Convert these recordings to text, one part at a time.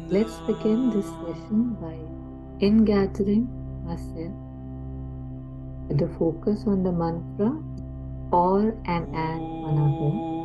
Let's begin this session by ingathering ourselves with a focus on the mantra or an on our breath.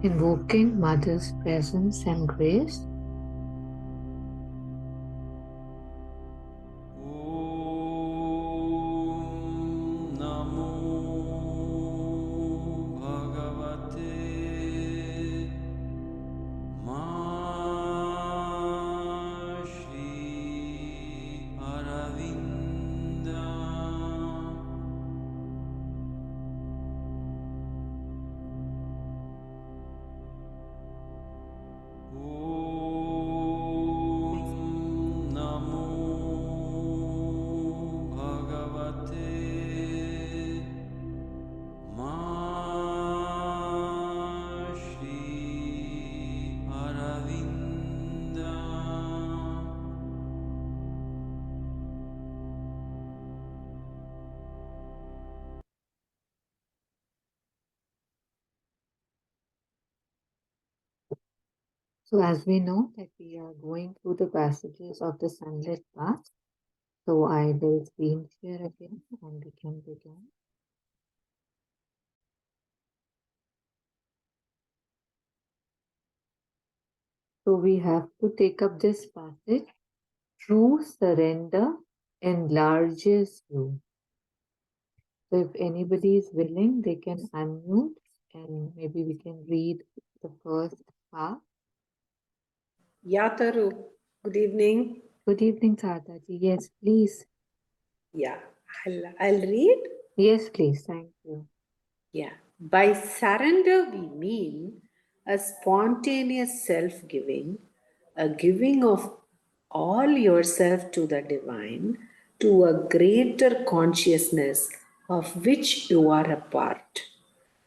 Invoking Mother's presence and grace. So as we know that we are going through the passages of the Sunlit path, so I will screen share again and we can begin. So we have to take up this passage. True surrender enlarges you. So if anybody is willing, they can unmute and maybe we can read the first part. Yeah, Taru. Good evening. Good evening, Sardaji. Yes, please. Yeah, I'll read. Yes, please. Thank you. Yeah. By surrender, we mean a spontaneous self giving, a giving of all yourself to the divine, to a greater consciousness of which you are a part.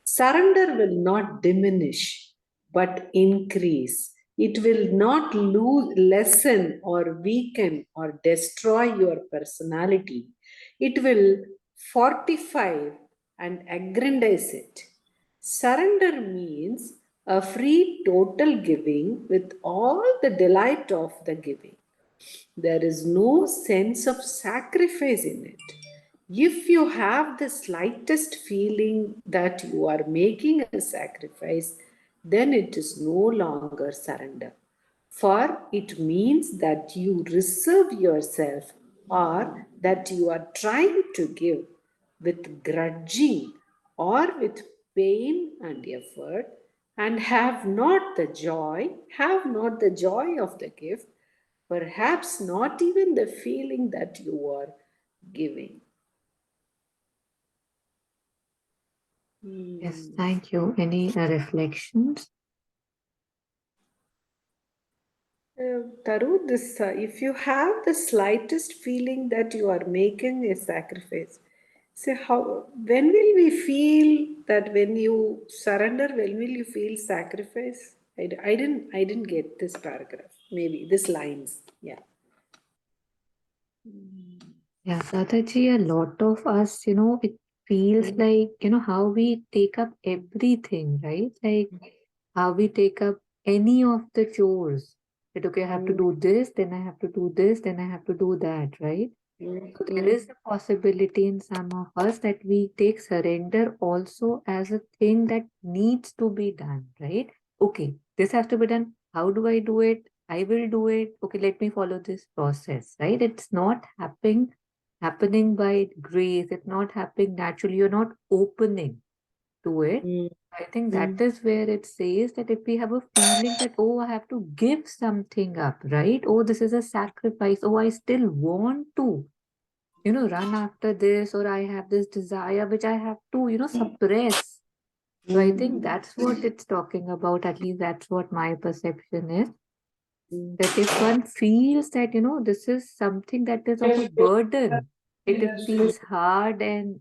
Surrender will not diminish, but increase. It will not lessen or weaken or destroy your personality. It will fortify and aggrandize it. Surrender means a free total giving with all the delight of the giving. There is no sense of sacrifice in it. If you have the slightest feeling that you are making a sacrifice, then it is no longer surrender. For it means that you reserve yourself or that you are trying to give with grudging or with pain and effort and have not the joy of the gift, perhaps not even the feeling that you are giving. Yes, thank you. Any reflections? Taru, if you have the slightest feeling that you are making a sacrifice, say when will we feel that when you surrender, when will you feel sacrifice? I didn't get this paragraph. Maybe this lines. Yeah. Yeah, Sadaji, a lot of us, it feels like, how we take up everything, right? Like how we take up any of the chores. That, okay, I have to do this, then I have to do this, then I have to do that, right? So there is a possibility in some of us that we take surrender also as a thing that needs to be done, right? Okay, this has to be done. How do I do it? I will do it. Okay, let me follow this process, right? It's not happening by grace. It's not happening naturally. You're not opening to it. I think that is where it says that if we have a feeling that, oh, I have to give something up, right? Oh, this is a sacrifice. Oh, I still want to. run after this, or I have this desire which I have to, suppress. So I think that's what it's talking about. At least that's what my perception is. That if one feels that, this is something that is of a burden, it feels hard and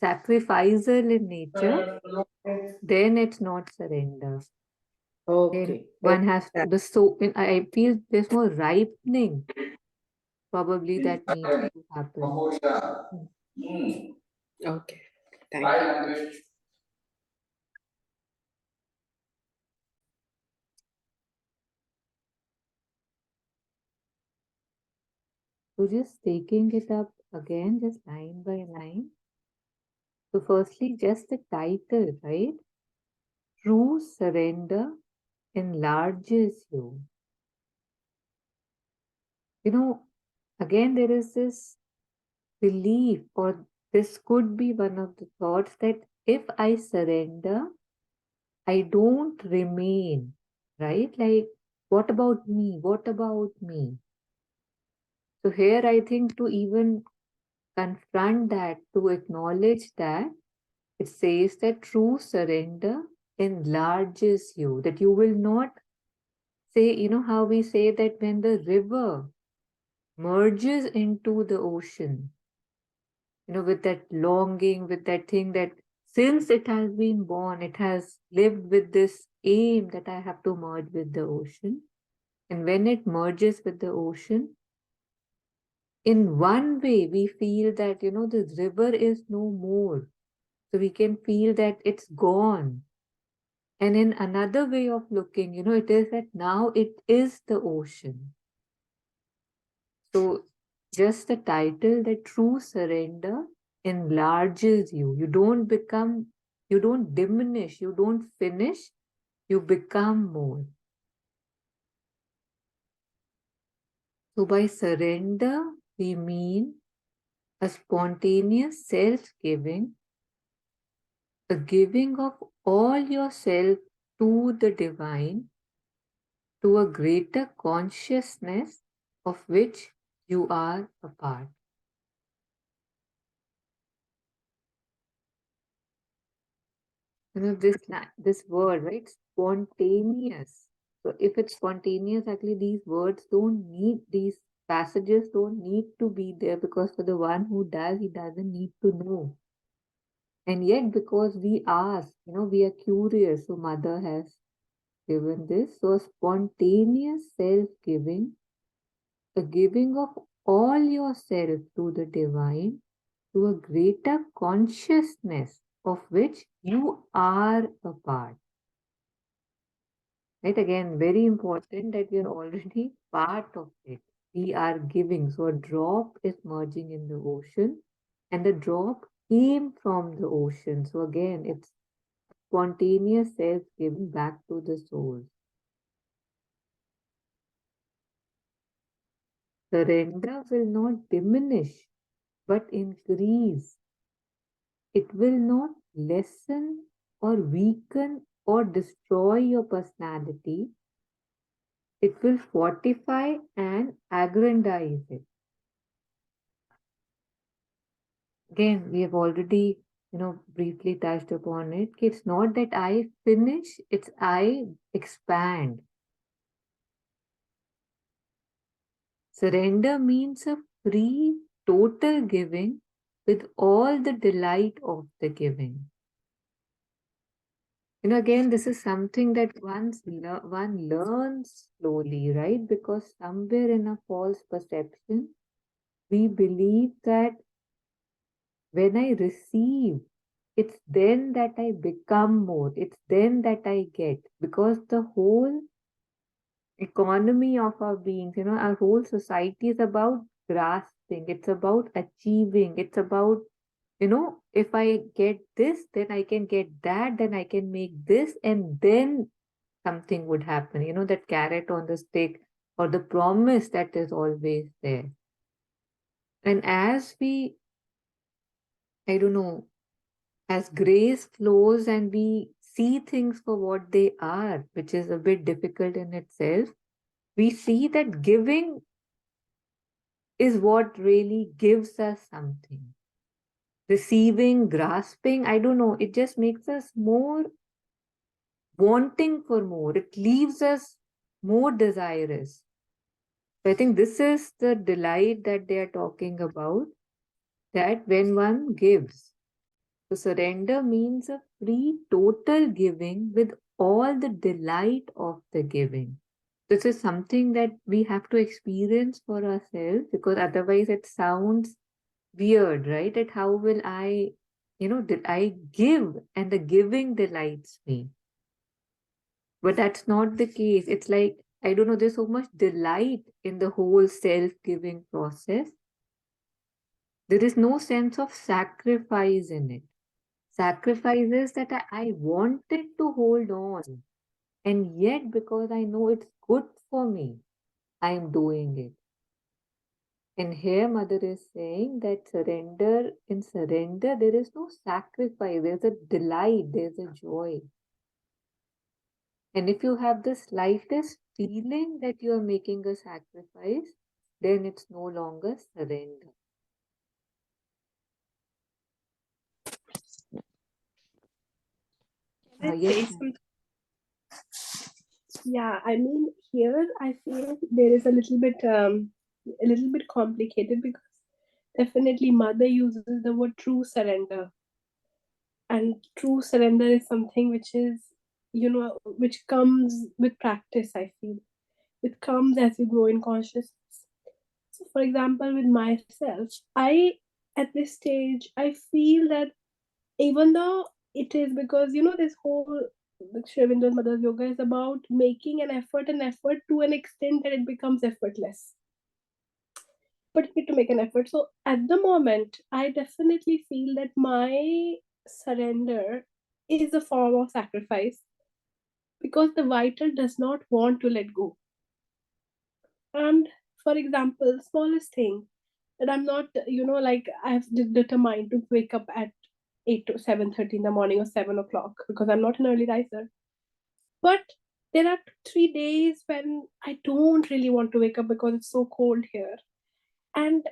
sacrificial in nature, then it's not surrender. Then Okay. one has to, I feel there's more ripening probably that needs to happen. Okay. Thank you. So just taking it up again, just line by line. So firstly, just the title, right? True surrender enlarges you. Again, there is this belief, or this could be one of the thoughts, that if I surrender, I don't remain, right? Like, what about me? What about me? So, here I think to even confront that, to acknowledge that, it says that true surrender enlarges you, that you will not say, how we say that when the river merges into the ocean, with that longing, with that thing that since it has been born, it has lived with this aim that I have to merge with the ocean. And when it merges with the ocean, in one way, we feel that, the river is no more. So we can feel that it's gone. And in another way of looking, it is that now it is the ocean. So just the title, that true surrender enlarges you. You don't diminish, you don't finish, you become more. So by surrender, we mean a spontaneous self-giving, a giving of all yourself to the divine, to a greater consciousness of which you are a part. This word, right? Spontaneous. So if it's spontaneous, actually these passages don't need to be there, because for the one who does, he doesn't need to know. And yet, because we ask, we are curious, so Mother has given this. So, a spontaneous self giving, a giving of all yourself to the divine, to a greater consciousness of which you are a part. Right? Again, very important that we are already part of it. We are giving. So, a drop is merging in the ocean, and the drop came from the ocean. So, again, it's spontaneous self giving back to the soul. Surrender will not diminish but increase. It will not lessen or weaken or destroy your personality. It will fortify and aggrandize it. Again, we have already, briefly touched upon it. It's not that I finish, it's I expand. Surrender means a free, total giving with all the delight of the giving. Again, this is something that one learns slowly, right? Because somewhere in a false perception, we believe that when I receive, it's then that I become more, it's then that I get. Because the whole economy of our beings, our whole society is about grasping, it's about achieving, it's about, if I get this, then I can get that, then I can make this, and then something would happen, that carrot on the stick, or the promise that is always there. And as we, I don't know, as grace flows and we see things for what they are, which is a bit difficult in itself, we see that giving is what really gives us something. Receiving, grasping, I don't know, it just makes us more wanting for more. It leaves us more desirous. So I think this is the delight that they are talking about, that when one gives. So surrender means a free, total giving with all the delight of the giving. This is something that we have to experience for ourselves, because otherwise it sounds weird, right? That how will I, did I give and the giving delights me? But that's not the case. It's like, I don't know, there's so much delight in the whole self giving process. There is no sense of sacrifice in it. Sacrifices that I wanted to hold on, and yet because I know it's good for me, I'm doing it. And here, Mother is saying that in surrender, there is no sacrifice, there's a delight, there's a joy. And if you have the slightest feeling that you are making a sacrifice, then it's no longer surrender. Can I Yes, say ma'am. something? Yeah, I mean, here I feel there is a little bit complicated, because definitely mother uses the word true surrender, and true surrender is something which is, which comes with practice. I feel it comes as you grow in consciousness. So, for example, with myself, at this stage, I feel that even though it is, because this whole Aurobindo mother's yoga is about making an effort to an extent that it becomes effortless. But you need to make an effort. So at the moment, I definitely feel that my surrender is a form of sacrifice, because the vital does not want to let go. And for example, smallest thing, that I'm not, like I've determined to wake up at 8 to 7:30 in the morning, or 7 o'clock, because I'm not an early riser. But there are 3 days when I don't really want to wake up because it's so cold here. And,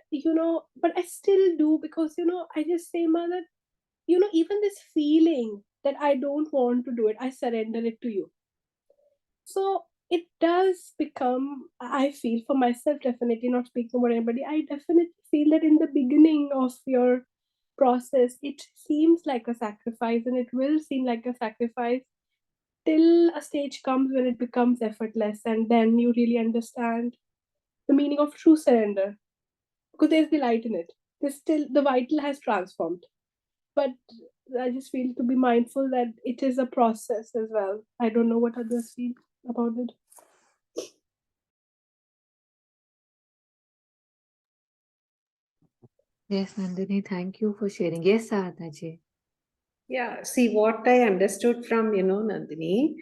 but I still do, because, I just say, Mother, even this feeling that I don't want to do it, I surrender it to you. So it does become, I feel for myself, definitely not speaking about anybody, I definitely feel that in the beginning of your process, it seems like a sacrifice, and it will seem like a sacrifice till a stage comes when it becomes effortless, and then you really understand the meaning of true surrender, because there's delight in it. There's still, the vital has transformed, but I just feel to be mindful that it is a process as well. I don't know what others feel about it. Yes, Nandini, thank you for sharing. Yes, Sadhana. Yeah, see what I understood from, Nandini,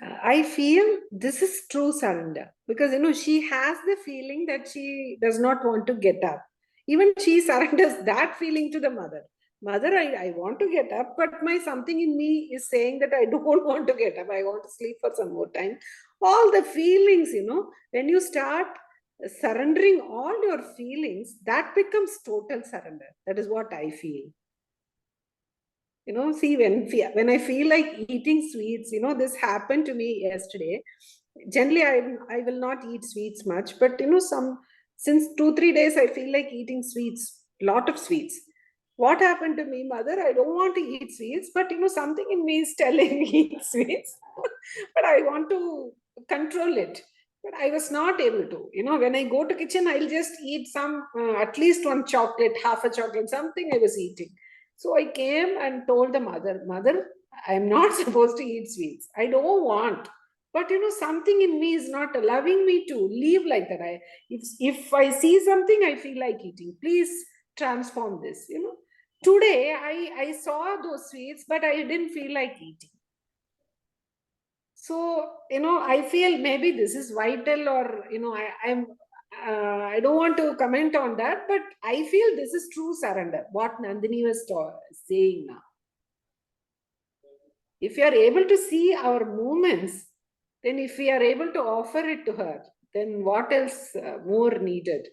I feel this is true surrender, because, she has the feeling that she does not want to get up. Even she surrenders that feeling to the mother. Mother, I want to get up, but my something in me is saying that I don't want to get up. I want to sleep for some more time. All the feelings, when you start surrendering all your feelings, that becomes total surrender. That is what I feel. See, when I feel like eating sweets, this happened to me yesterday. Generally, I will not eat sweets much, but since 2 3 days I feel like eating sweets, lot of sweets. What happened to me, Mother? I don't want to eat sweets, but something in me is telling me eat sweets. But I want to control it, but I was not able to. When I go to kitchen, I'll just eat some, at least one chocolate, half a chocolate, something I was eating. So I came and told the mother, Mother, I'm not supposed to eat sweets. I don't want. But something in me is not allowing me to live like that. If I see something, I feel like eating. Please transform this. Today I saw those sweets, but I didn't feel like eating. So I feel maybe this is vital, or I don't want to comment on that, but I feel this is true surrender, what Nandini was saying now. If you are able to see our movements, then if we are able to offer it to her, then what else more needed?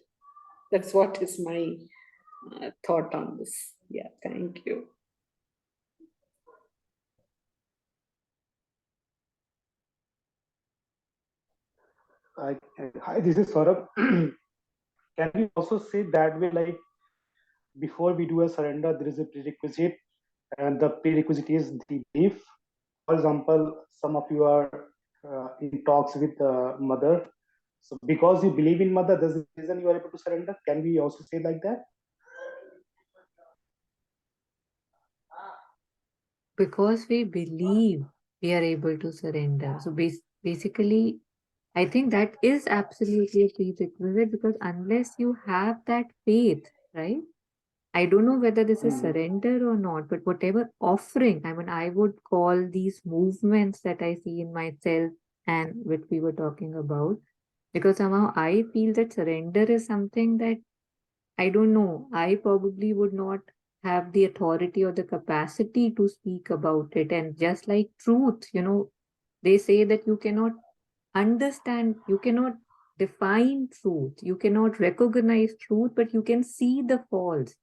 That's what is my thought on this. Yeah, thank you. Hi, this is Saurabh. Can we also say that way, like before we do a surrender, there is a prerequisite, and the prerequisite is the belief. For example, some of you are in talks with mother. So because you believe in mother, that's the reason you are able to surrender. Can we also say like that? Because we believe we are able to surrender. So basically, I think that is absolutely a prerequisite, because unless you have that faith, right? I don't know whether this is Mhm. surrender or not, but whatever offering, I mean, I would call these movements that I see in myself and which we were talking about, because somehow I feel that surrender is something that I don't know, I probably would not have the authority or the capacity to speak about it. And just like truth, they say that you cannot understand, you cannot define truth, you cannot recognize truth, but you can see the false.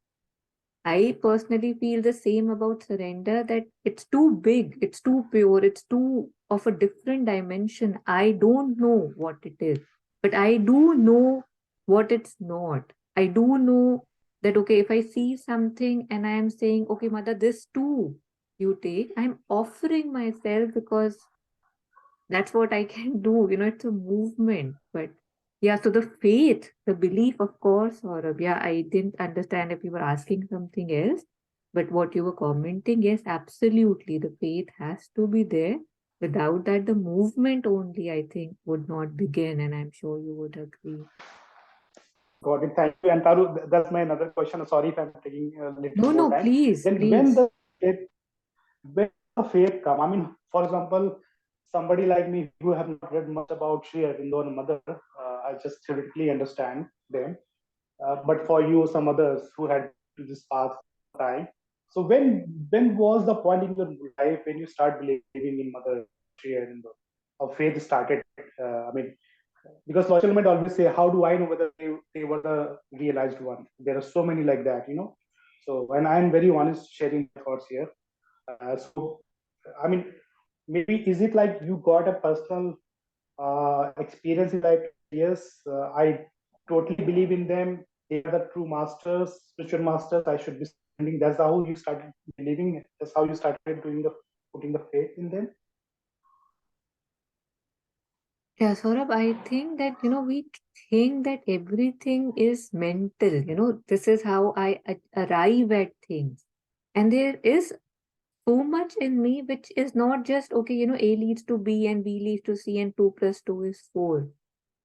I personally feel the same about surrender, that it's too big, it's too pure, it's too of a different dimension. I don't know what it is, but I do know what it's not. I do know that, okay, if I see something and I am saying, okay, mother, this too you take, I'm offering myself, because that's what I can do. It's a movement. But yeah, so the faith, the belief, of course, or yeah, I didn't understand if you were asking something else, but what you were commenting, yes, absolutely. The faith has to be there. Without that, the movement only, I think, would not begin. And I'm sure you would agree. Got it. Thank you. And Taru, that's my another question. Sorry if I'm taking a little No, more no, time. please, Then when please. the when the faith come, I mean, for example, somebody like me who have not read much about Sri Aurobindo and Mother, I just theoretically understand them. But for you, some others who had to this path for time. So when was the point in your life when you start believing in Mother Sri Aurobindo? How faith started? I mean, because logical mind always say, how do I know whether they were the realized one? There are so many like that. So, and I'm very honest sharing my thoughts here. So, I mean, maybe is it like you got a personal experience in like, yes, I totally believe in them. They are the true masters, spiritual masters. I should be spending. That's how you started believing. That's how you started doing the putting the faith in them. Yeah, Saurabh, I think that, we think that everything is mental. This is how I arrive at things. And there is so much in me which is not just, okay, A leads to B and B leads to C and 2 plus 2 is 4,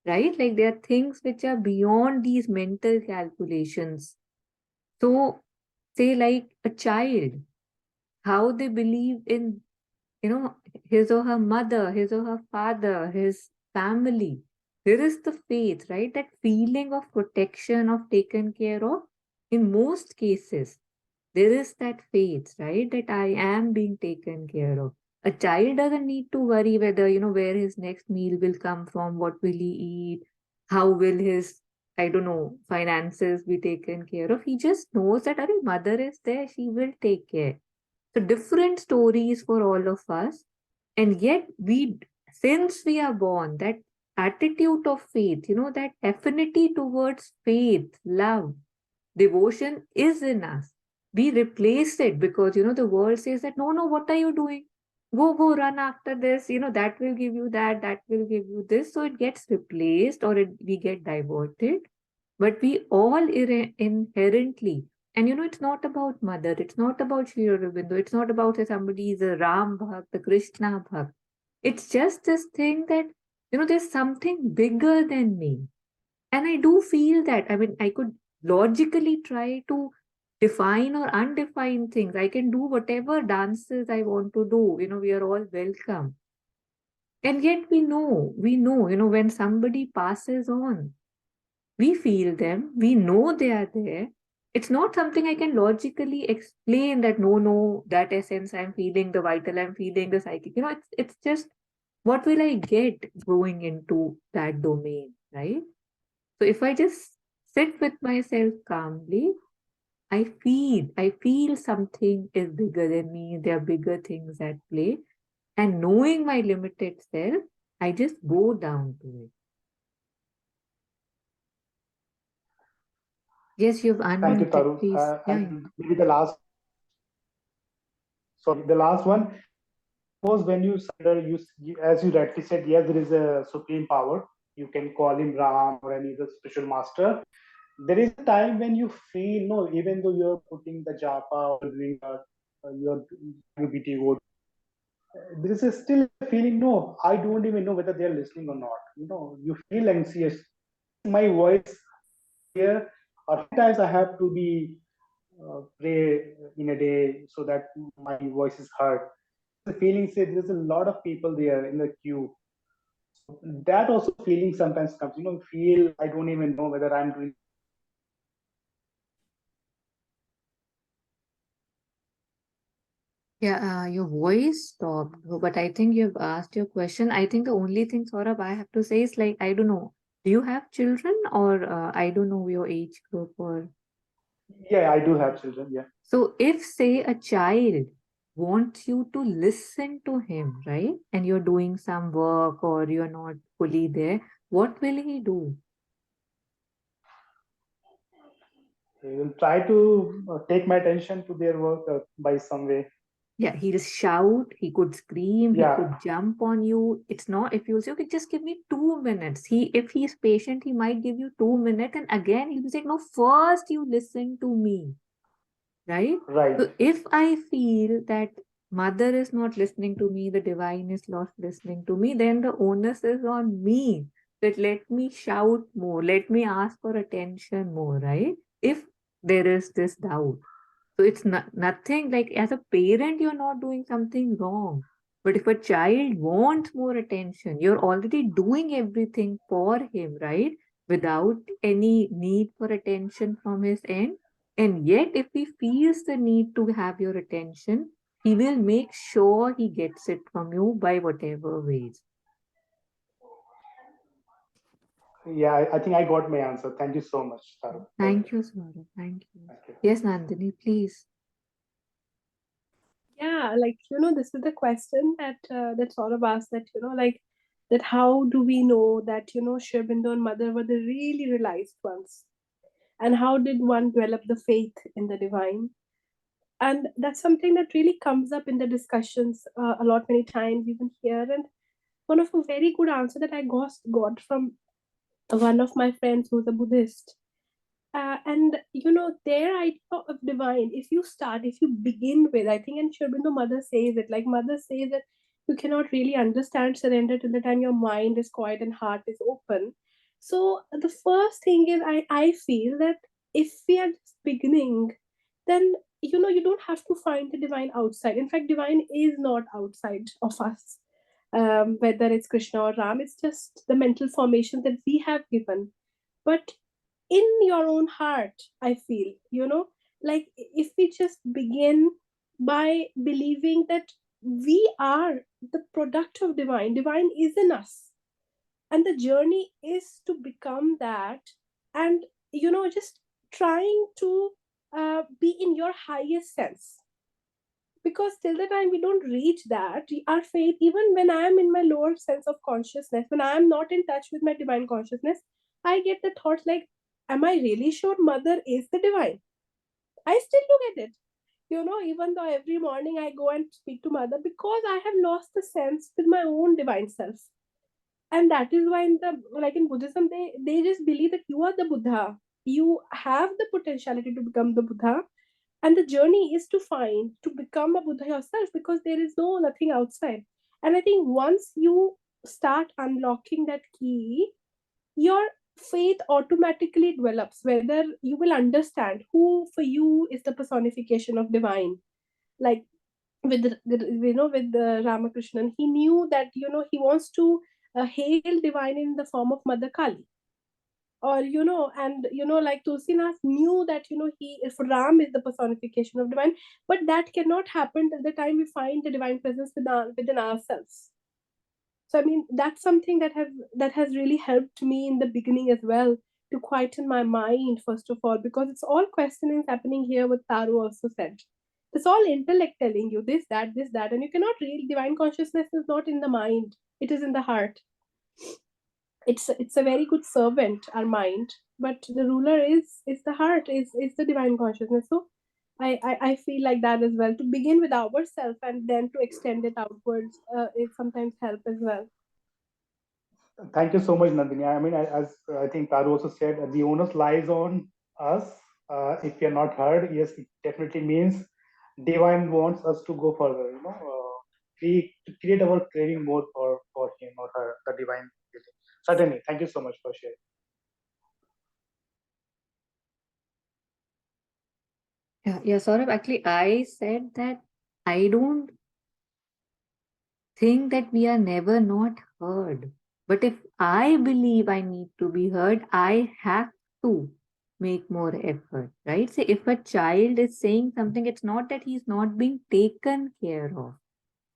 right? Like there are things which are beyond these mental calculations. So, say like a child, how they believe in, you know, his or her mother, his or her father, his family. There is the faith, right? That feeling of protection, of taken care of. In most cases, there is that faith, right? That I am being taken care of. A child doesn't need to worry whether, where his next meal will come from, what will he eat, how will his, I don't know, finances be taken care of. He just knows that, our mother is there, she will take care. So different stories for all of us. And yet since we are born, that attitude of faith, that affinity towards faith, love, devotion is in us. We replace it because, the world says that, no, no, what are you doing? Go, run after this. That will give you that will give you this. So it gets replaced, or we get diverted. But we all inherently, and it's not about mother, it's not about Sri Aurobindo, it's not about say somebody is a Ram Bhakt, a Krishna Bhakt. It's just this thing that, there's something bigger than me. And I do feel that, I mean, I could logically try to define or undefine things. I can do whatever dances I want to do. We are all welcome. And yet we know, when somebody passes on, we feel them, we know they are there. It's not something I can logically explain that, no, no, that essence I'm feeling, the vital I'm feeling, the psychic. It's just what will I get going into that domain, right? So if I just sit with myself calmly. I feel something is bigger than me. There are bigger things at play. And knowing my limited self, I just go down to it. Yes, you've Thank you, unmuted, Taru. please. Yeah. And maybe the last, sorry, the last one. Suppose when you surrender, as you rightly said, yes, there is a supreme power. You can call him Ram or any other spiritual master. There is a time when you feel no, even though you're putting the japa or doing your BT code, there is a still a feeling. No, I don't even know whether they are listening or not. You feel anxious. My voice here, or sometimes I have to be pray in a day so that my voice is heard. The feeling says there's a lot of people there in the queue. That also feeling sometimes comes. Feel I don't even know whether I'm doing. Yeah, your voice stopped, but I think you've asked your question. I think the only thing, Saurabh, I have to say is like, I don't know, do you have children or I don't know your age group or. Yeah, I do have children. Yeah. So if, say, a child wants you to listen to him, right, and you're doing some work or you're not fully there, what will he do? They will try to take my attention to their work by some way. Yeah, he'll shout, he could scream, he Yeah, could jump on you. It's not, if you say, okay, just give me 2 minutes. If he's patient, he might give you 2 minutes. And again, he'll be saying, no, first you listen to me, right? right. So if I feel that mother is not listening to me, the divine is not listening to me, then the onus is on me that let me shout more, let me ask for attention more, right? If there is this doubt. So it's nothing like as a parent, you're not doing something wrong. But if a child wants more attention, you're already doing everything for him, right? Without any need for attention from his end. And yet, if he feels the need to have your attention, he will make sure he gets it from you by whatever ways. Yeah, I think I got my answer. Thank you so much, Taru. Thank you, Saurabh. Thank you. Thank you. Yes, Nandini, please. Yeah, like this is the question that sort of asked that like that how do we know that Shribindo and Mother were the really realized ones, and how did one develop the faith in the divine? And that's something that really comes up in the discussions a lot many times even here. And one of a very good answer that I got from one of my friends who's a Buddhist. And their idea of divine, if you begin with, I think, and Shurbindo mother says it, like mother says that you cannot really understand surrender till the time your mind is quiet and heart is open. So the first thing is I feel that if we are just beginning, then you don't have to find the divine outside. In fact, divine is not outside of us. Whether it's Krishna or Ram, it's just the mental formation that we have given. But in your own heart, I feel, like if we just begin by believing that we are the product of divine is in us, and the journey is to become that, and just trying to be in your highest sense. Because till the time we don't reach that, our faith, even when I am in my lower sense of consciousness, when I am not in touch with my divine consciousness, I get the thoughts like, am I really sure mother is the divine? I still do get it. Even though every morning I go and speak to mother, because I have lost the sense with my own divine self. And that is why in Buddhism, they just believe that you are the Buddha. You have the potentiality to become the Buddha, and the journey is to become a Buddha yourself, because there is nothing outside. And I think once you start unlocking that key, your faith automatically develops, whether you will understand who for you is the personification of divine. Like with the Ramakrishnan, he knew that he wants to hail divine in the form of Mother Kali. Or and like Tulsinas knew that he, if Ram is the personification of divine, but that cannot happen till the time we find the divine presence within ourselves. So I mean, that's something that has really helped me in the beginning as well, to quieten my mind, first of all, because it's all questioning happening here, what Taru also said. It's all intellect telling you this, that, and you cannot read. Divine consciousness is not in the mind, it is in the heart. It's a very good servant, our mind, but the ruler is the heart, is the divine consciousness. So I feel like that as well, to begin with ourselves and then to extend it outwards, it sometimes help as well. Thank you so much, Nandini. I mean, as I think Taru also said, the onus lies on us. If we are not heard, yes, it definitely means divine wants us to go further. We to create our craving more for him or her, the divine. Certainly, thank you so much for sharing. Yeah, Saurabh, actually, I said that I don't think that we are never not heard. But if I believe I need to be heard, I have to make more effort, right? Say, if a child is saying something, it's not that he's not being taken care of,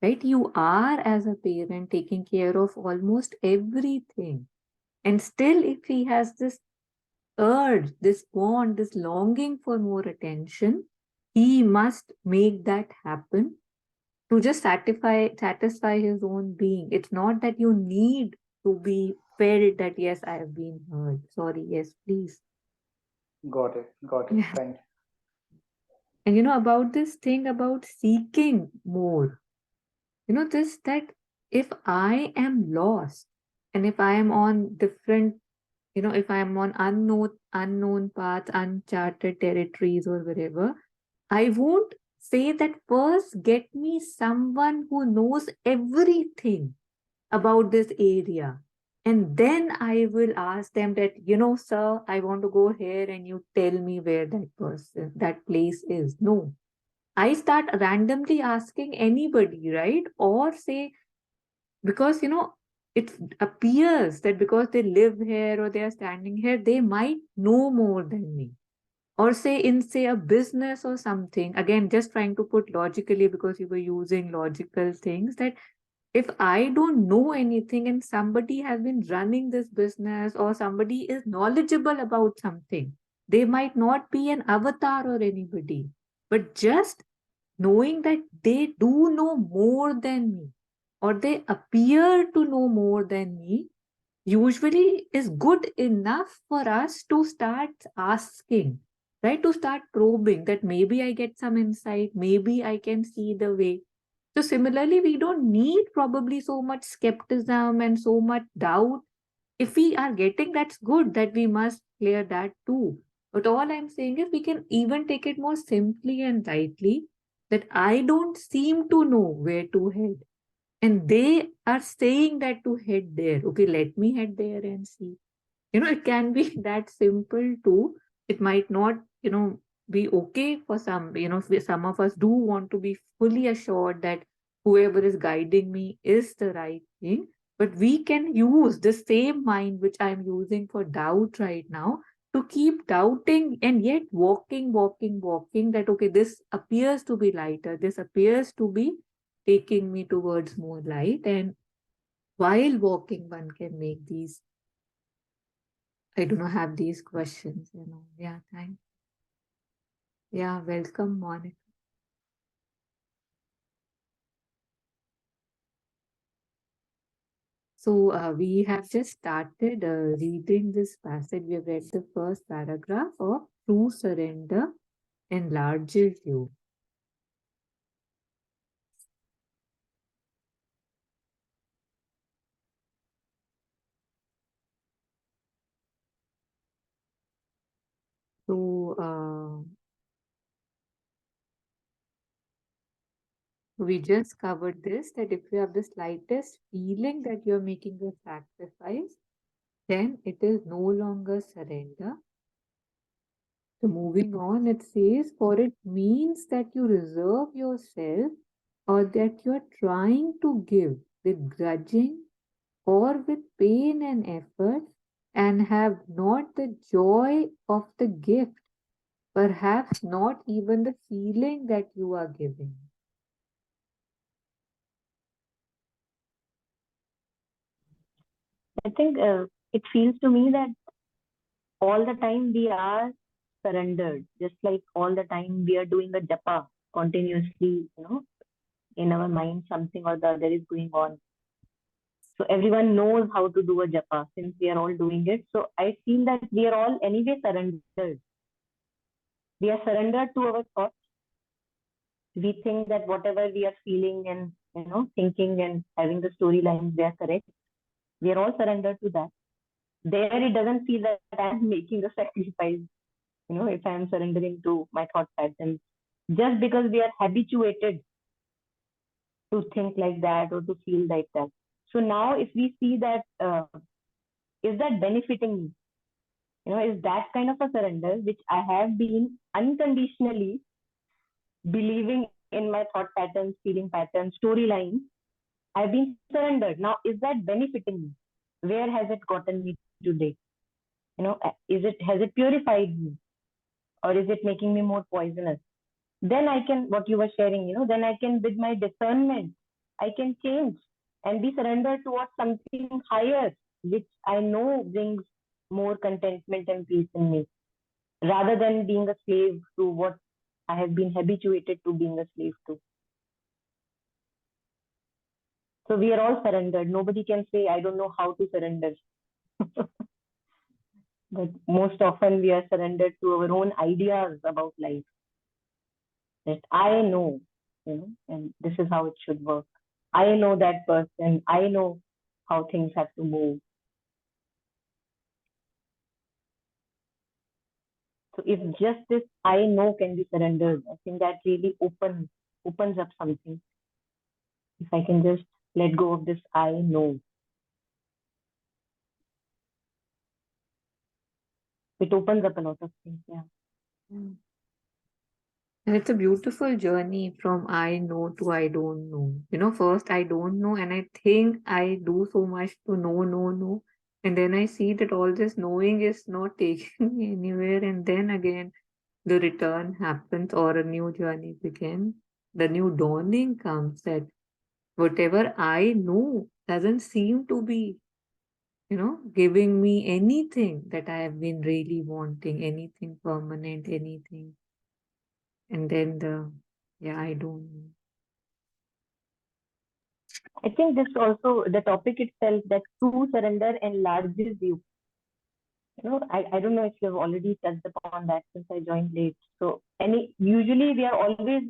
right? You are, as a parent, taking care of almost everything. And still, if he has this urge, this want, this longing for more attention, he must make that happen to just satisfy his own being. It's not that you need to be felt that yes, I have been heard. Sorry, yes, please. Got it. Got it. Yeah. Thank you. And about this thing about seeking more, this that if I am lost and if I am on different, if I am on unknown paths, uncharted territories or wherever, I won't say that first get me someone who knows everything about this area. And then I will ask them that, sir, I want to go here and you tell me where that place is. No. I start randomly asking anybody, right? Or say, because, it appears that because they live here or they are standing here, they might know more than me. Or say a business or something, again just trying to put logically, because you were using logical things, that if I don't know anything and somebody has been running this business or somebody is knowledgeable about something, they might not be an avatar or anybody, but just knowing that they do know more than me or they appear to know more than me usually is good enough for us to start asking, right? To start probing that maybe I get some insight, maybe I can see the way. So, similarly, we don't need probably so much skepticism and so much doubt. If we are getting, that's good, that we must clear that too. But all I'm saying is we can even take it more simply and lightly, that I don't seem to know where to head. And they are saying that to head there. Okay, let me head there and see. It can be that simple too. It might not, be okay for some. Some of us do want to be fully assured that whoever is guiding me is the right thing. But we can use the same mind which I'm using for doubt right now to keep doubting and yet walking, that okay, this appears to be lighter, this appears to be taking me towards more light. And while walking, one can make these, I do not have these questions. Yeah, thanks. Yeah, welcome, Monica. So we have just started reading this passage. We have read the first paragraph of True Surrender Enlarges You. So we just covered this, that if you have the slightest feeling that you're making a sacrifice, then it is no longer surrender. So moving on, it says, for it means that you reserve yourself or that you are trying to give with grudging or with pain and effort and have not the joy of the gift, perhaps not even the feeling that you are giving. I think it feels to me that all the time we are surrendered, just like all the time we are doing a japa continuously, in our mind something or the other is going on. So everyone knows how to do a japa since we are all doing it. So I feel that we are all anyway surrendered. We are surrendered to our thoughts. We think that whatever we are feeling and thinking and having the storylines, they are correct. We are all surrendered to that. There it doesn't feel that I'm making a sacrifice, if I'm surrendering to my thought patterns. Just because we are habituated to think like that or to feel like that. So now if we see that, is that benefiting me? Is that kind of a surrender which I have been unconditionally believing in my thought patterns, feeling patterns, storylines. I've been surrendered. Now, is that benefiting me? Where has it gotten me today? Has it purified me? Or is it making me more poisonous? Then I can, what you were sharing, then I can, with my discernment, I can change and be surrendered towards something higher, which I know brings more contentment and peace in me, rather than being a slave to what I have been habituated to being a slave to. So we are all surrendered. Nobody can say, I don't know how to surrender. But most often we are surrendered to our own ideas about life. That I know, and this is how it should work. I know that person. I know how things have to move. So if just this I know can be surrendered, I think that really opens up something. If I can just let go of this I know. It opens up a lot of things, yeah. And it's a beautiful journey from I know to I don't know. First I don't know, and I think I do so much to know. And then I see that all this knowing is not taking me anywhere. And then again, the return happens or a new journey begins. The new dawning comes that whatever I know doesn't seem to be, giving me anything that I have been really wanting, anything permanent, anything. And then I don't know. I think this also, the topic itself, that true surrender enlarges you. I don't know if you've already touched upon that since I joined late. So, usually we are always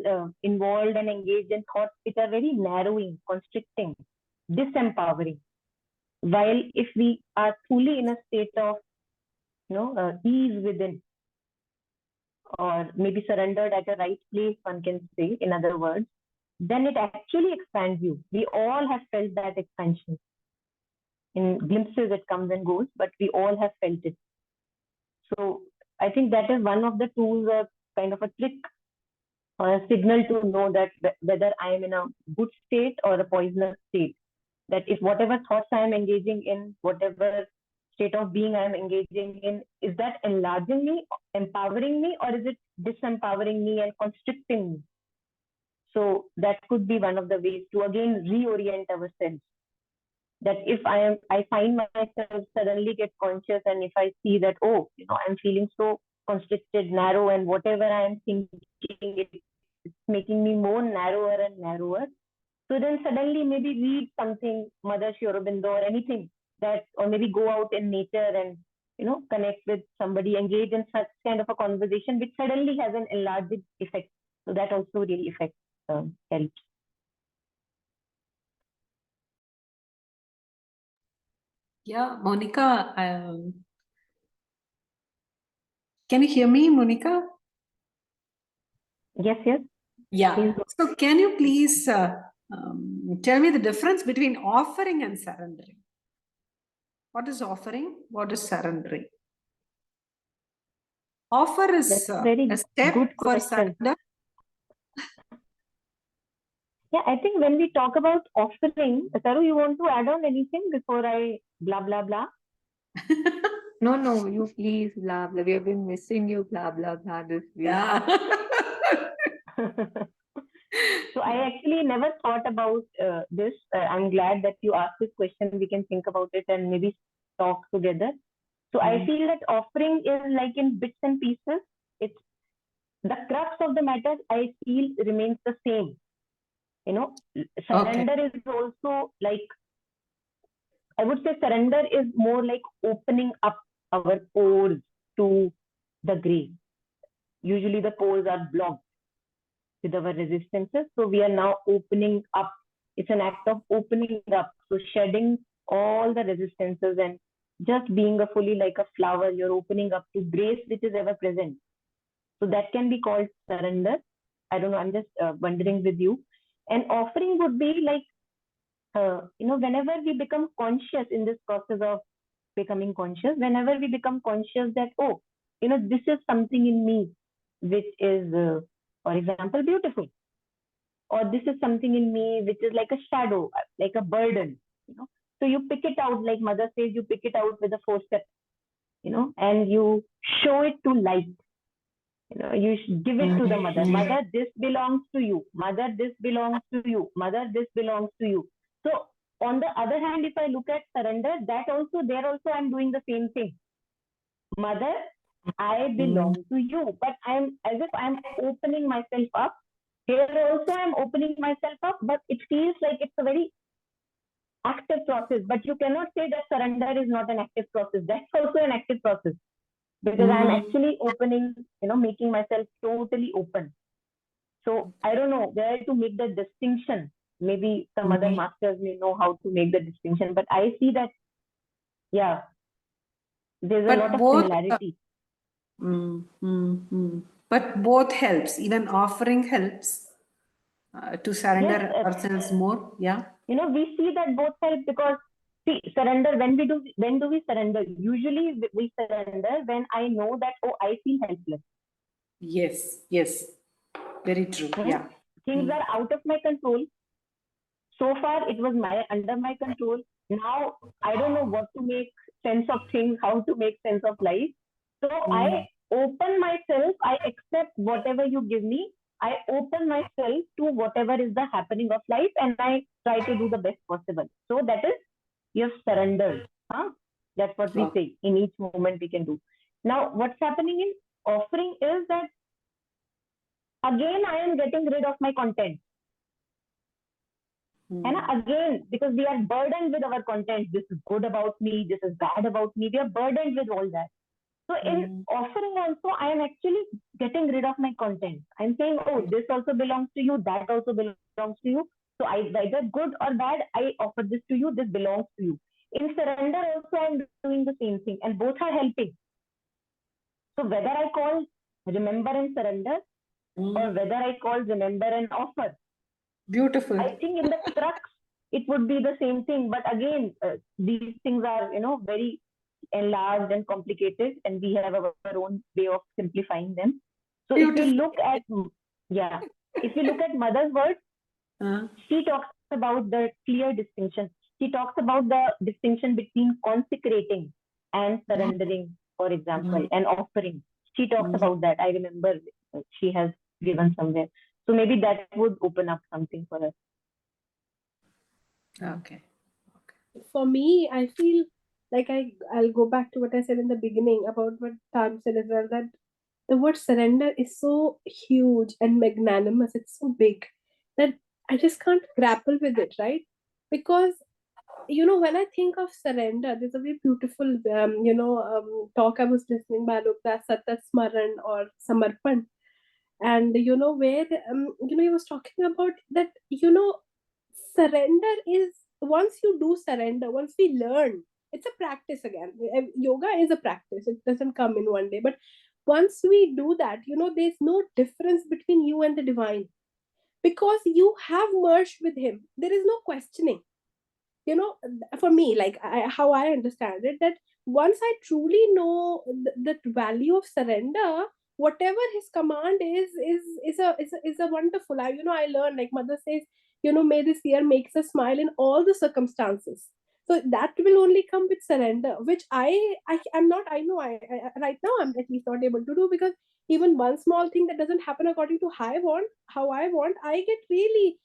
involved and engaged in thoughts which are very narrowing, constricting, disempowering. While if we are truly in a state of, ease within, or maybe surrendered at a right place, one can say, in other words, then it actually expands you. We all have felt that expansion. In glimpses, it comes and goes, but we all have felt it. So I think that is one of the tools, or kind of a trick or a signal to know that whether I am in a good state or a poisonous state. That if whatever thoughts I am engaging in, whatever state of being I am engaging in, is that enlarging me, empowering me, or is it disempowering me and constricting me? So that could be one of the ways to again reorient ourselves. That if I find myself suddenly get conscious, and if I see that, I'm feeling so constricted, narrow, and whatever I am thinking, it's making me more narrower and narrower. So then suddenly maybe read something, Mother Aurobindo or anything that, or maybe go out in nature and, connect with somebody, engage in such kind of a conversation, which suddenly has an enlarged effect. So that also really affects health. Yeah, Monica, can you hear me, Monica? Yes, yes. Yeah. Please. So can you please tell me the difference between offering and surrendering? What is offering? What is surrendering? Offer is That's a very a step good for question. surrender. Yeah, I think when we talk about offering, Saru, you want to add on anything before I blah, blah, blah? No, you please, blah, blah. We have been missing you, blah, blah, blah, this week. Yeah. So I actually never thought about this. I'm glad that you asked this question. We can think about it and maybe talk together. So I feel that offering is like in bits and pieces. It's the crux of the matter, I feel, remains the same. Surrender is also like, I would say surrender is more like opening up our pores to the grey. Usually the pores are blocked with our resistances. So we are now opening up. It's an act of opening up. So shedding all the resistances and just being a fully like a flower, you're opening up to grace which is ever present. So that can be called surrender. I don't know, I'm just wondering with you. And offering would be like, whenever we become conscious in this process of becoming conscious, whenever we become conscious that, oh, this is something in me which is, for example, beautiful. Or this is something in me which is like a shadow, like a burden. So you pick it out, like mother says, you pick it out with a forceps, and you show it to light. You give it to the mother. Mother, this belongs to you. Mother, this belongs to you. Mother, this belongs to you. So on the other hand, if I look at surrender, there also I'm doing the same thing. Mother, I belong to you, but I'm as if I'm opening myself up. Here also I'm opening myself up, but it feels like it's a very active process. But you cannot say that surrender is not an active process. That's also an active process, because I'm actually opening, making myself totally open. So I don't know where to make the distinction. Maybe some other masters may know how to make the distinction, but I see that, yeah, there's a lot of similarity. But both helps. Even offering helps to surrender ourselves more. Yeah. We see that both help, because see, surrender, when do we surrender? Usually we surrender when I know that, oh, I feel helpless. Yes. Very true. Yeah. Things are out of my control. So far it was under my control. Now I don't know what to make sense of things, how to make sense of life. So I open myself, I accept whatever you give me. I open myself to whatever is the happening of life, and I try to do the best possible. So that is, you've surrendered. That's what we say. In each moment we can do. Now, what's happening in offering is that, again, I am getting rid of my content. And again, because we are burdened with our content, this is good about me, this is bad about me, we are burdened with all that. So in offering also, I am actually getting rid of my content. I'm saying, oh, this also belongs to you, that also belongs to you. So either good or bad, I offer this to you, this belongs to you. In surrender also, I'm doing the same thing, and both are helping. So whether I call remember and surrender, or whether I call remember and offer, beautiful. I think in the crux, it would be the same thing. But again, these things are, very enlarged and complicated, and we have our own way of simplifying them. So if you look at, mother's words, she talks about the clear distinction. She talks about the distinction between consecrating and surrendering, for example, and offering. She talks about that. I remember she has given somewhere. So maybe that would open up something for us. Okay. For me, I feel like I'll go back to what I said in the beginning about what Tam said as well, that the word surrender is so huge and magnanimous. It's so big that I just can't grapple with it, right? Because when I think of surrender, there's a very beautiful talk I was listening by Alok Satat Smaran or Samarpan, and where he was talking about that surrender is, once you do surrender, once we learn, it's a practice again. Yoga is a practice, it doesn't come in one day, but once we do that, there's no difference between you and the divine, because you have merged with him. There is no questioning. For me, like how I understand it, that once I truly know the value of surrender, whatever his command is a wonderful. I learn, like mother says, may this year makes us smile in all the circumstances. So that will only come with surrender, which I am not. I know I right now I'm at least not able to do, because even one small thing that doesn't happen according to how I want, I get really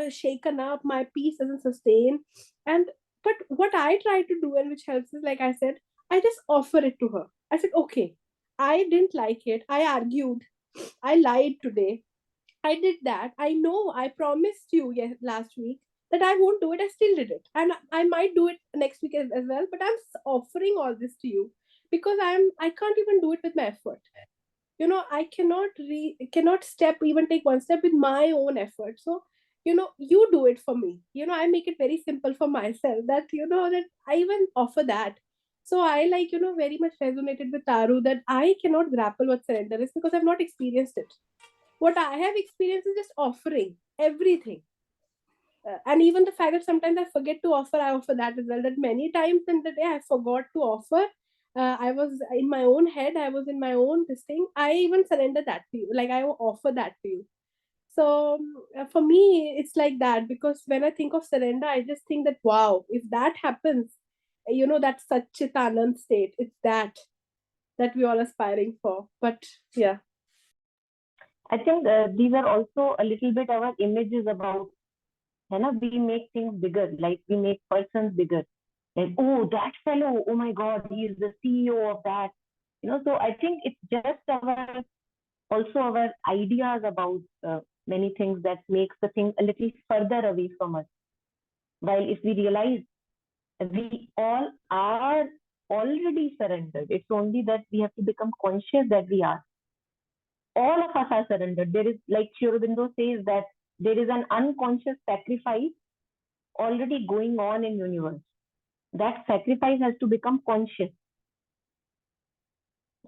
shaken up. My peace doesn't sustain. And but what I try to do, and which helps, is, like I said, I just offer it to her. I said, okay, I didn't like it. I argued. I lied today. I did that. I know I promised you last week that I won't do it. I still did it. And I might do it next week as well. But I'm offering all this to you because I can't even do it with my effort. I cannot even take one step with my own effort. So you do it for me. I make it very simple for myself, that that I even offer that. So I very much resonated with Taru, that I cannot grapple what surrender is because I've not experienced it. What I have experienced is just offering everything. And even the fact that sometimes I forget to offer, I offer that as well. That many times in the day I forgot to offer. I was in my own head, I was in my own this thing. I even surrender that to you. Like, I offer that to you. So for me, it's like that, because when I think of surrender, I just think that, wow, if that happens, that's such a Anand state. It's that we all aspiring for. But yeah. I think these are also a little bit our images about, we make things bigger, like we make persons bigger. Like, oh, that fellow, oh my God, he is the CEO of that. So I think it's just also our ideas about many things that makes the thing a little further away from us. While if we realize we all are already surrendered, it's only that we have to become conscious that we are. All of us are surrendered. There is, like Aurobindo says, that there is an unconscious sacrifice already going on in universe. That sacrifice has to become conscious.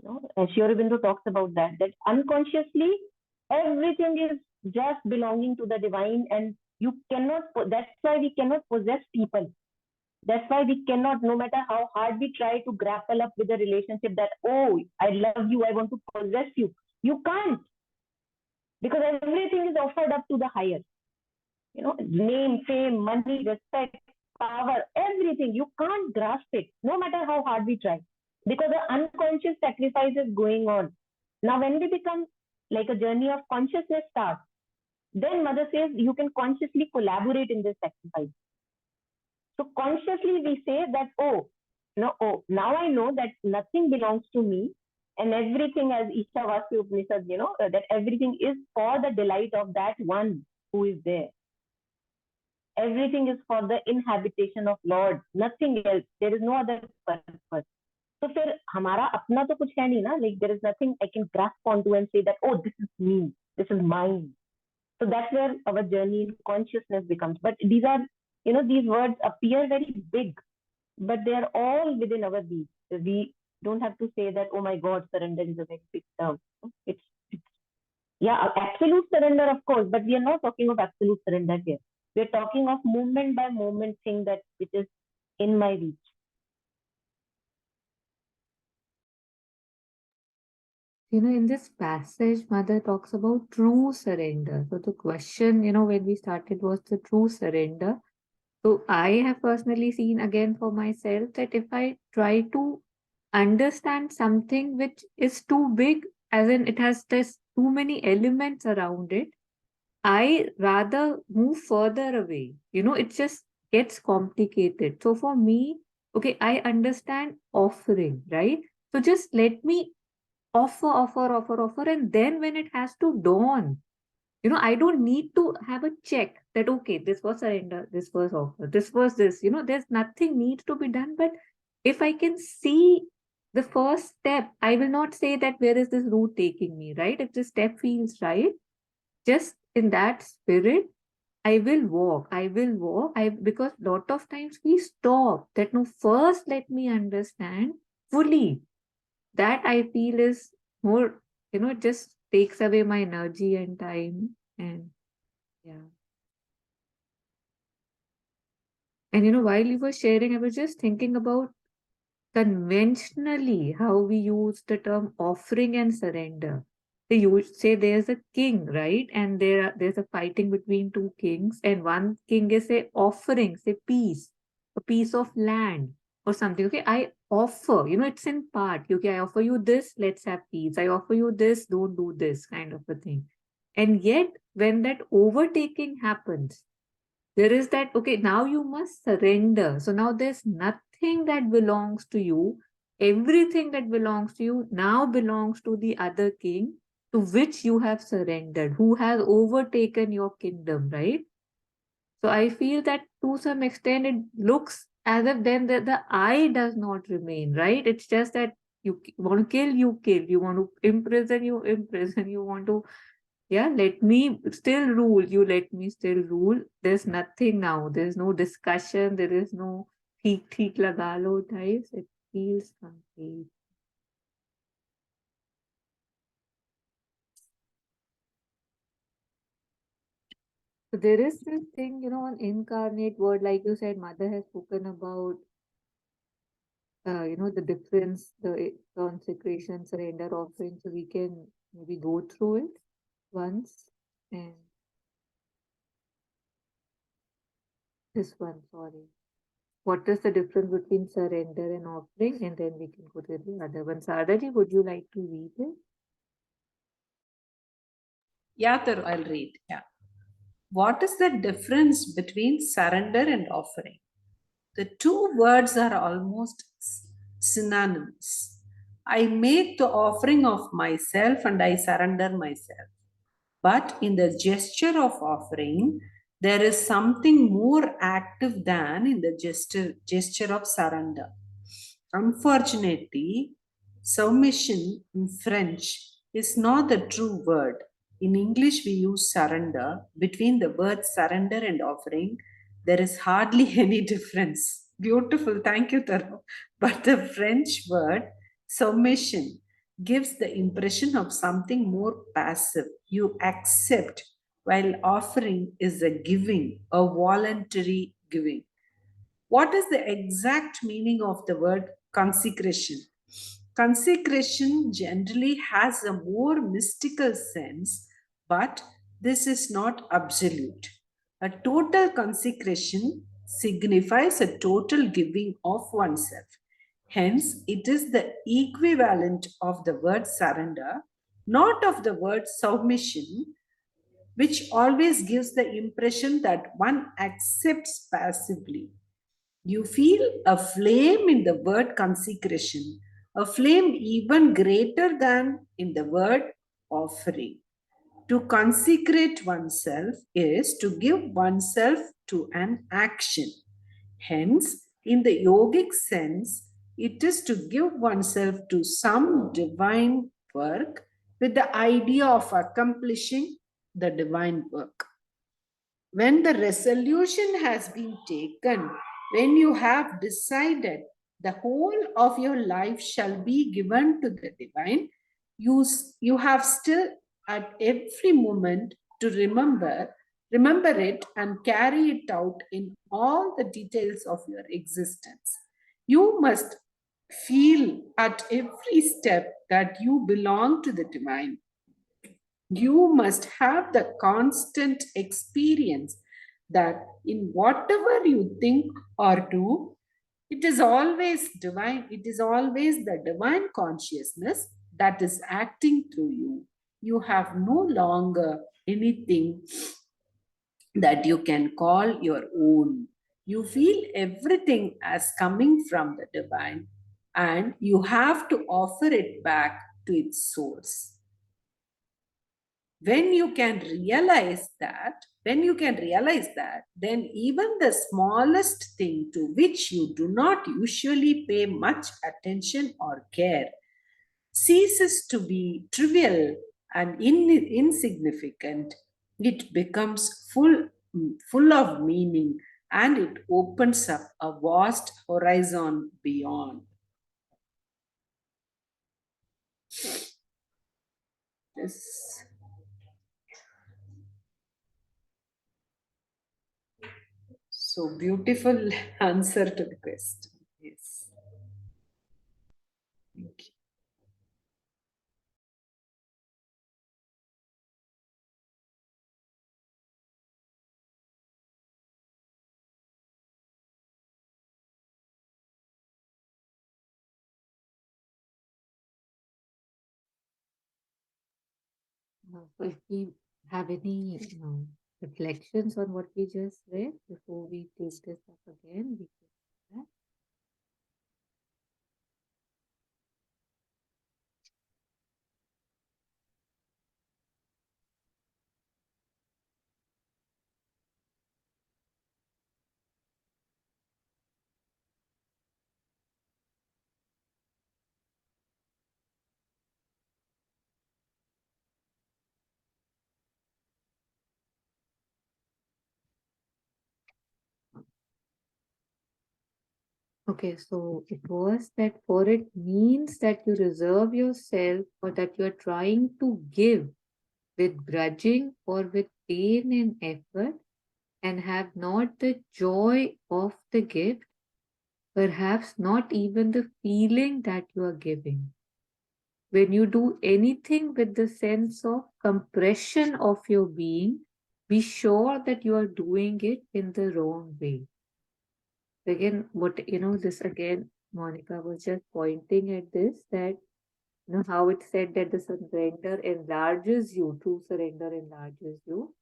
And Aurobindo talks about that unconsciously everything is just belonging to the divine, and you cannot. That's why we cannot possess people. That's why we cannot, no matter how hard we try to grapple up with a relationship, that, oh, I love you, I want to possess you. You can't, because everything is offered up to the higher. Name, fame, money, respect, power, everything. You can't grasp it, no matter how hard we try, because the unconscious sacrifice is going on. Now, when we become like a journey of consciousness starts, then Mother says you can consciously collaborate in this sacrifice. So consciously we say that, oh, now I know that nothing belongs to me, and everything, as Ishavasya Upanishad, that everything is for the delight of that one who is there. Everything is for the inhabitation of Lord, nothing else. There is no other purpose. So फिर हमारा अपना तो कुछ है नहीं ना, like there is nothing I can grasp onto and say that, oh, this is me, this is mine. So that's where our journey in consciousness becomes. But these are, these words appear very big, but they are all within our being. We don't have to say that, oh my God, surrender is a very big term. It's yeah, absolute surrender, of course, but we are not talking of absolute surrender here. We are talking of moment by moment thing that which is in my reach. In this passage, Mother talks about true surrender. So the question, when we started was the true surrender. So I have personally seen again for myself that if I try to understand something which is too big, as in there's too many elements around it, I rather move further away. It just gets complicated. So for me, okay, I understand offering, right? So just let me offer, and then when it has to dawn, I don't need to have a check that, okay, this was surrender, this was offer, this was this, there's nothing needs to be done. But if I can see the first step, I will not say that where is this route taking me, right? If the step feels right, just in that spirit, I will walk. Because lot of times we stop that. No, first let me understand fully. That I feel is more, it just takes away my energy and time. And yeah. And while you were sharing, I was just thinking about conventionally how we use the term offering and surrender. They say there's a king, right? And there's a fighting between two kings, and one king is offering, say peace, a piece of land or something. Okay, I offer, it's in part. Okay, I offer you this, let's have peace. I offer you this, don't do this, kind of a thing. And yet, when that overtaking happens, there is that, okay, now you must surrender. So now there's nothing that belongs to you. Everything that belongs to you now belongs to the other king to which you have surrendered, who has overtaken your kingdom, right? So I feel that to some extent it looks as if then the I does not remain, right? It's just that want to kill, you kill. You want to imprison, you imprison. You want to, yeah, let me still rule. You let me still rule. There's nothing now. There's no discussion. There is no theek laga lo types. It feels complete. So there is this thing, an incarnate word, like you said, Mother has spoken about, the difference, the consecration, surrender offering. So we can maybe go through it once. And this one, sorry. What is the difference between surrender and offering? And then we can go to the other one. Sadaji, would you like to read it? Yeah, Taru, I'll read. Yeah. What is the difference between surrender and offering? The two words are almost synonymous. I make the offering of myself and I surrender myself. But in the gesture of offering, there is something more active than in the gesture of surrender. Unfortunately, submission in French is not the true word. In English, we use surrender. Between the words surrender and offering, there is hardly any difference. Beautiful, thank you, Taro. But the French word submission gives the impression of something more passive. You accept, while offering is a giving, a voluntary giving. What is the exact meaning of the word consecration? Consecration generally has a more mystical sense, but this is not absolute. A total consecration signifies a total giving of oneself. Hence, it is the equivalent of the word surrender, not of the word submission, which always gives the impression that one accepts passively. You feel a flame in the word consecration, a flame even greater than in the word offering. To consecrate oneself is to give oneself to an action. Hence, in the yogic sense, it is to give oneself to some divine work with the idea of accomplishing the divine work. When the resolution has been taken, when you have decided the whole of your life shall be given to the divine, you have still at every moment to remember it and carry it out in all the details of your existence. You must feel at every step that you belong to the divine. You must have the constant experience that in whatever you think or do, it is always divine. It is always the divine consciousness that is acting through you. You have no longer anything that you can call your own. You feel everything as coming from the divine, and you have to offer it back to its source. When you can realize that, then even the smallest thing to which you do not usually pay much attention or care ceases to be trivial and insignificant. It becomes full of meaning, and it opens up a vast horizon beyond. Yes. So beautiful answer to the question. Yes. Thank you. So if we have any reflections on what we just read before we take this up again, we can do that. Okay, so it was that for it means that you reserve yourself or that you are trying to give with grudging or with pain and effort and have not the joy of the gift, perhaps not even the feeling that you are giving. When you do anything with the sense of compression of your being, be sure that you are doing it in the wrong way. Again, this again, Monica was just pointing at this that how it said that the surrender enlarges you, true surrender enlarges you.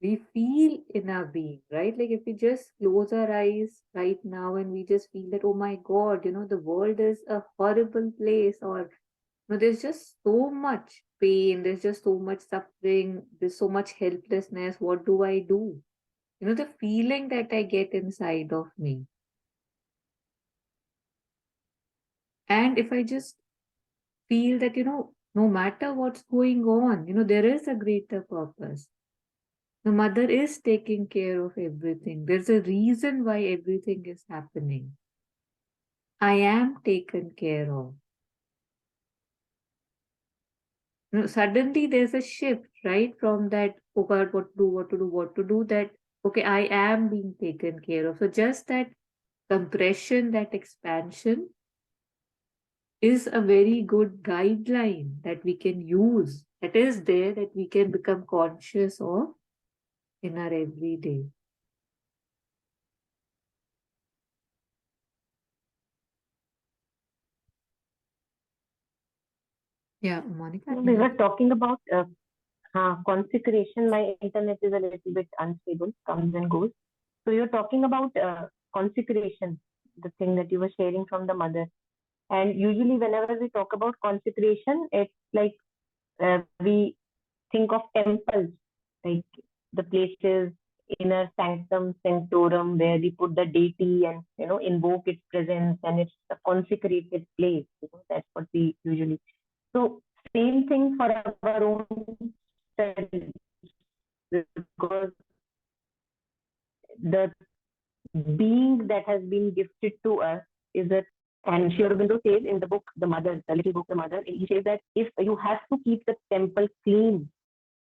We feel in our being, right? Like if we just close our eyes right now and we just feel that, oh my God, the world is a horrible place, or there's just so much pain, there's just so much suffering, there's so much helplessness. What do I do? The feeling that I get inside of me. And if I just feel that, no matter what's going on, there is a greater purpose. The mother is taking care of everything. There's a reason why everything is happening. I am taken care of. Suddenly there's a shift, right? From that, oh God, what to do, what to do, what to do, that, okay, I am being taken care of. So just that compression, that expansion is a very good guideline that we can use. That is there that we can become conscious of in our everyday. Yeah, Monica. We were talking about consecration. My internet is a little bit unstable, comes and goes. So you're talking about consecration, the thing that you were sharing from the mother. And usually, whenever we talk about consecration, it's like we think of temples, like the places, inner sanctum sanctorum, where we put the deity and invoke its presence, and it's a consecrated place. That's what we usually. So same thing for our own selves, because the being that has been gifted to us is a, and Sri Aurobindo says in the book, The Mother, the little book, The Mother, he says that if you have to keep the temple clean,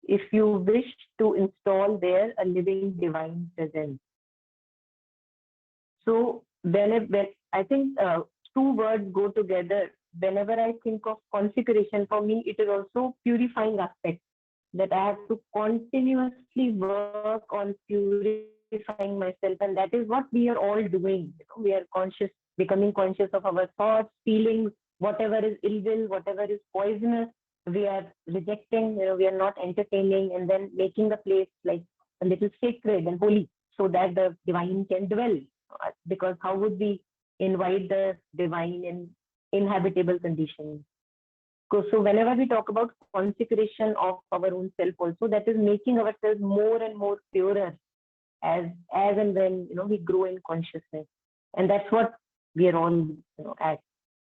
if you wish to install there a living divine presence. So when I think two words go together, whenever I think of consecration, for me, it is also purifying aspect, that I have to continuously work on purifying myself. And that is what we are all doing. We are conscious, becoming conscious of our thoughts, feelings, whatever is ill will, whatever is poisonous, we are rejecting, we are not entertaining, and then making the place like a little sacred and holy so that the divine can dwell. Because how would we invite the divine in inhabitable conditions? So whenever we talk about consecration of our own self also, that is making ourselves more and more purer as and when we grow in consciousness. And that's what we are all at.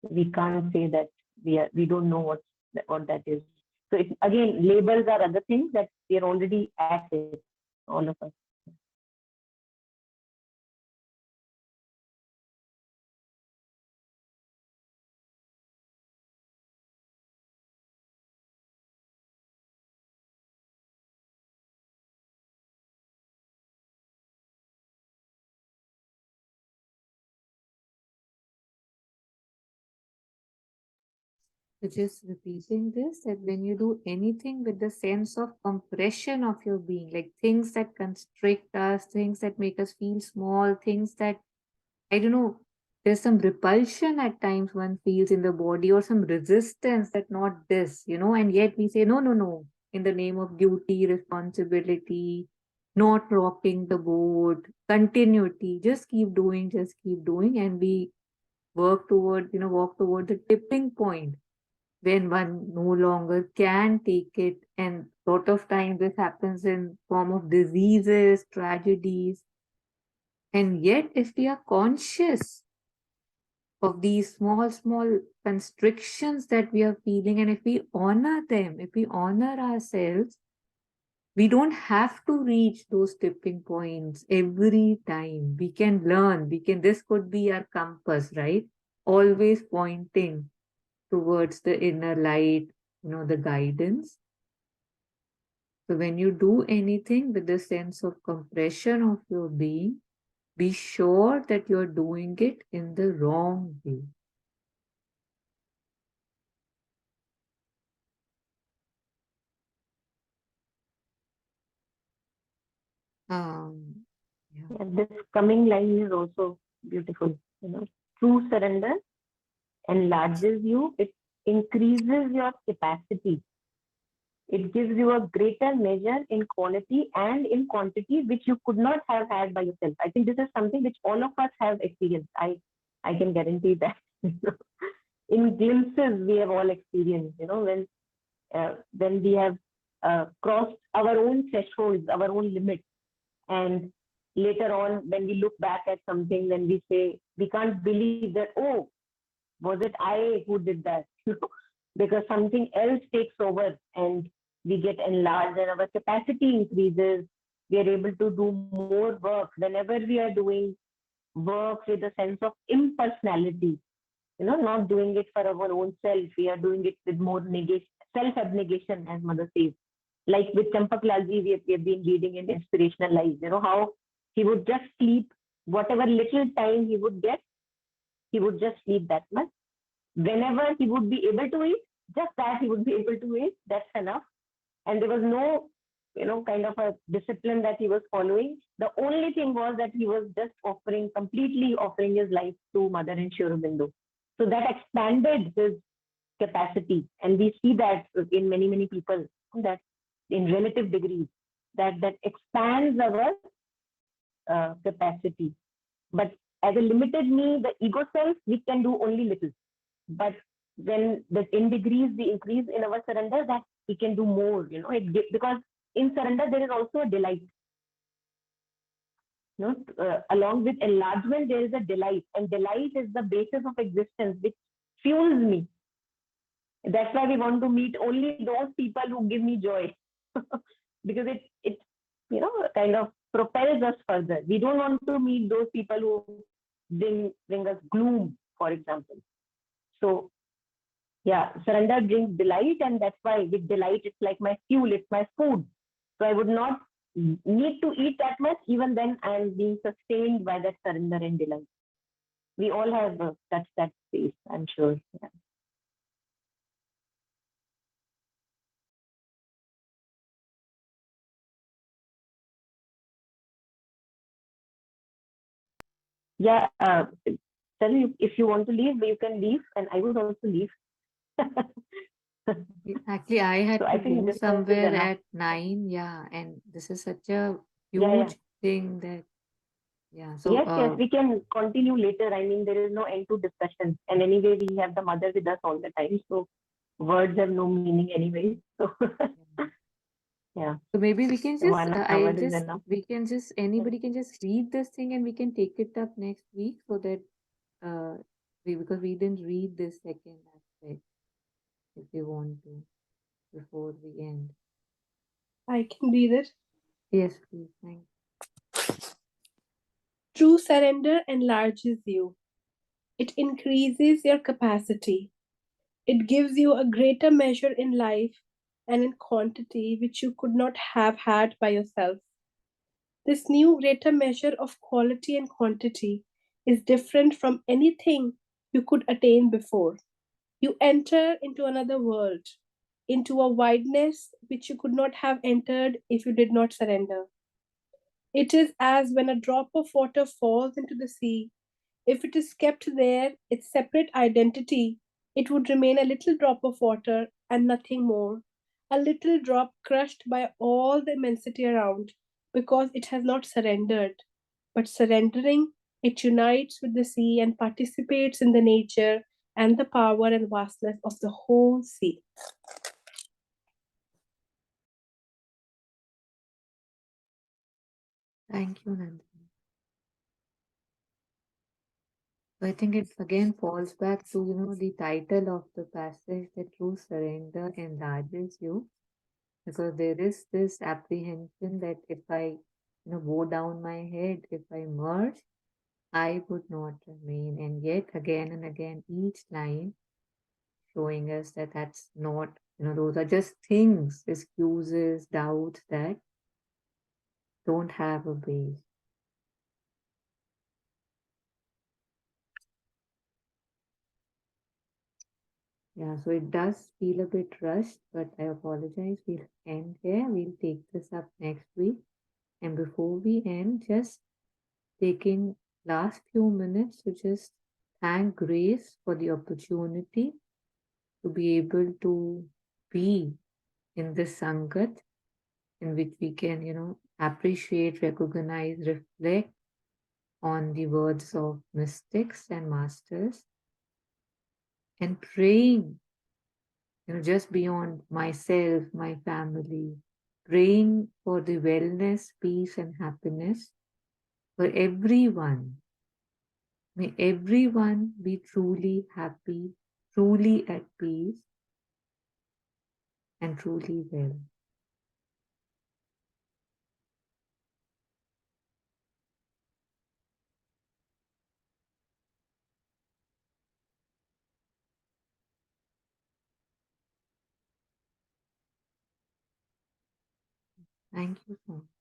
We can't say that we don't know what that is. So again, labels are other things that we are already at it, all of us. So just repeating this, that when you do anything with the sense of compression of your being, like things that constrict us, things that make us feel small, things that, I don't know, there's some repulsion at times one feels in the body, or some resistance that not this, and yet we say, no, no, no, in the name of duty, responsibility, not rocking the boat, continuity, just keep doing, and we walk toward the tipping point when one no longer can take it. And lot of times this happens in form of diseases, tragedies. And yet if we are conscious of these small constrictions that we are feeling, and if we honor them, if we honor ourselves, We don't have to reach those tipping points every time. We can learn. This could be our compass, right? Always pointing towards the inner light, the guidance. So when you do anything with the sense of compression of your being, be sure that you're doing it in the wrong way. Um, yeah. And this coming line is also beautiful. True surrender enlarges you. It increases your capacity. It gives you a greater measure in quality and in quantity, which you could not have had by yourself. I think this is something which all of us have experienced. I can guarantee that. In glimpses, we have all experienced. When we have crossed our own thresholds, our own limits, and later on, when we look back at something, then we say we can't believe that. Oh, was it I who did that? Because something else takes over and we get enlarged and our capacity increases. We are able to do more work whenever we are doing work with a sense of impersonality, not doing it for our own self. We are doing it with more negation, self-abnegation, as Mother says. Like with Champak Lalji, we have been reading in Inspirational Lives, how he would just sleep whatever little time he would get, he would just sleep that much. Whenever he would be able to eat, just that he would be able to eat, that's enough. And there was no, kind of a discipline that he was following. The only thing was that he was just completely offering his life to Mother and Aurobindo. So that expanded his capacity. And we see that in many, many people, that in relative degrees, that expands our capacity. But as a limited me, the ego self, we can do only little. But when in degrees we increase in our surrender, that we can do more, because in surrender there is also a delight. Along with enlargement, there is a delight, and delight is the basis of existence, which fuels me. That's why we want to meet only those people who give me joy, because it kind of propels us further. We don't want to meet those people who bring us gloom, for example. So yeah, surrender brings delight, and that's why with delight, it's like my fuel, it's my food. So I would not need to eat that much, even then I am being sustained by that surrender and delight. We all have touched that space, I'm sure. Yeah, tell me if you want to leave, you can leave, and I would also leave. Actually, I had So to I think go this is somewhere enough. at 9, yeah, and this is such a Yeah, huge thing that, yeah. So, yes, we can continue later. I mean, there is no end to discussion. And anyway, we have the mother with us all the time. So words have no meaning anyway. So yeah, so maybe we can just, 1 hour is enough. anybody can just read this thing and we can take it up next week so that, because we didn't read this second aspect, if you want to, before we end. I can read it. Yes, please. Thank True surrender enlarges you. It increases your capacity. It gives you a greater measure in life and in quantity which you could not have had by yourself. This new greater measure of quality and quantity is different from anything you could attain before. You enter into another world, into a wideness which you could not have entered if you did not surrender. It is as when a drop of water falls into the sea. If it is kept there, its separate identity, it would remain a little drop of water and nothing more. A little drop crushed by all the immensity around because it has not surrendered. But surrendering, it unites with the sea and participates in the nature and the power and vastness of the whole sea. you, Nandini. So I think it again falls back to, the title of the passage, that true surrender enlarges you. Because there is this apprehension that if I, bow down my head, if I merge, I would not remain. And yet, again and again, each line showing us that that's not, those are just things, excuses, doubts that don't have a base. Yeah, so it does feel a bit rushed, but I apologize. We'll end here. We'll take this up next week. And before we end, just taking last few minutes to just thank Grace for the opportunity to be able to be in this Sangat in which we can, appreciate, recognize, reflect on the words of mystics and masters, and praying, just beyond myself, my family, praying for the wellness, peace, and happiness for everyone. May everyone be truly happy, truly at peace, and truly well. Thank you so much.